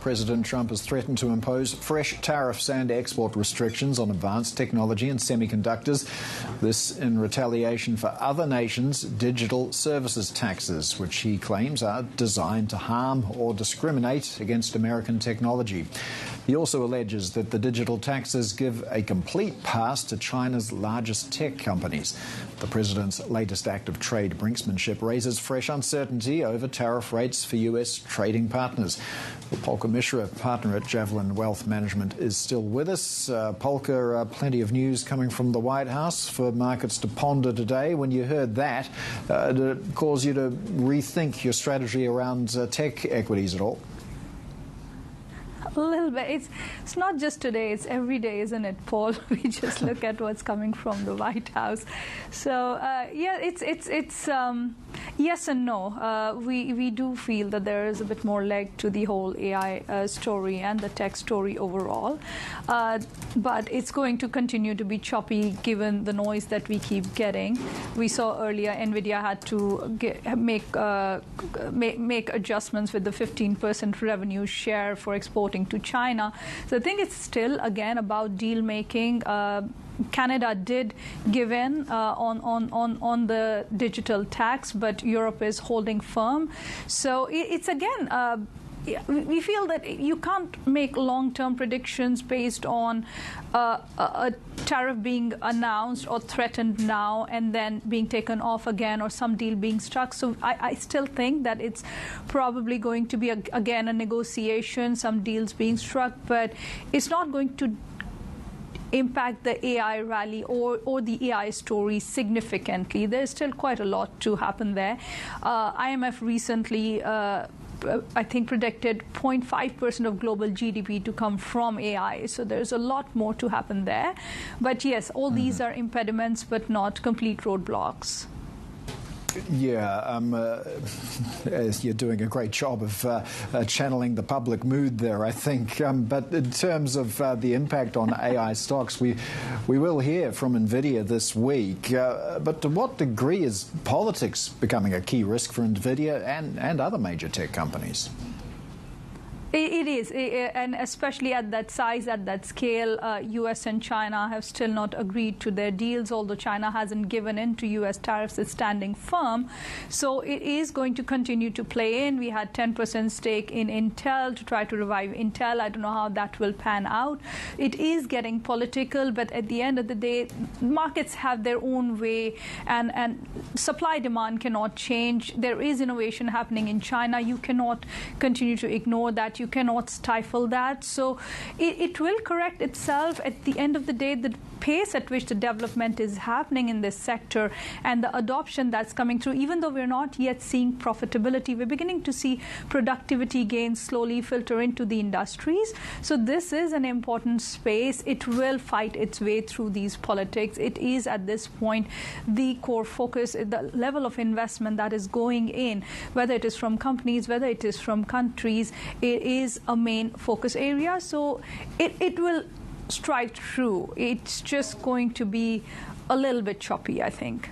President Trump has threatened to impose fresh tariffs and export restrictions on advanced technology and semiconductors. This in retaliation for other nations' digital services taxes, which he claims are designed to harm or discriminate against American technology. He also alleges that the digital taxes give a complete pass to China's largest tech companies. The president's latest act of trade brinksmanship raises fresh uncertainty over tariff rates for U.S. trading partners. The Polka Mishra, partner at Javelin Wealth Management, is still with us. Polka, plenty of news coming from the White House for markets to ponder today. When you heard that, did it cause you to rethink your strategy around tech equities at all? A little bit. It's not just today, it's every day, isn't it, Paul? We just look at what's coming from the White House. So, yeah, it's yes and no. We do feel that there is a bit more leg to the whole AI story and the tech story overall. But it's going to continue to be choppy given the noise that we keep getting. We saw earlier NVIDIA had to make adjustments with the 15% revenue share for exporting to China. So I think it's still, again, about deal making. Canada did give in on the digital tax, but Europe is holding firm. So it's, again, we feel that you can't make long-term predictions based on a tariff being announced or threatened now and then being taken off again, or some deal being struck. So I still think that it's probably going to be, again, a negotiation, some deals being struck, but it's not going to impact the AI rally or the AI story significantly. There's still quite a lot to happen there. IMF recently I think predicted 0.5% of global GDP to come from AI. So there's a lot more to happen there. But yes, all these are impediments, but not complete roadblocks. Yeah, you're doing a great job of channeling the public mood there, I think. But in terms of the impact on AI stocks, we will hear from NVIDIA this week. But to what degree is politics becoming a key risk for NVIDIA and other major tech companies? It is, and especially at that size, at that scale, U.S. and China have still not agreed to their deals, although China hasn't given in to U.S. tariffs. It's standing firm. So it is going to continue to play in. We had 10% stake in Intel to try to revive Intel. I don't know how that will pan out. It is getting political, but at the end of the day, markets have their own way, and supply-demand cannot change. There is innovation happening in China. You cannot continue to ignore that. You cannot stifle that. So it will correct itself. At the end of the day, the pace at which the development is happening in this sector and the adoption that's coming through, even though we're not yet seeing profitability, we're beginning to see productivity gains slowly filter into the industries. So this is an important space. It will fight its way through these politics. It is, at this point, the core focus, the level of investment that is going in, whether it is from companies, whether it is from countries. It is a main focus area. So it will strike through. It's just going to be a little bit choppy, I think.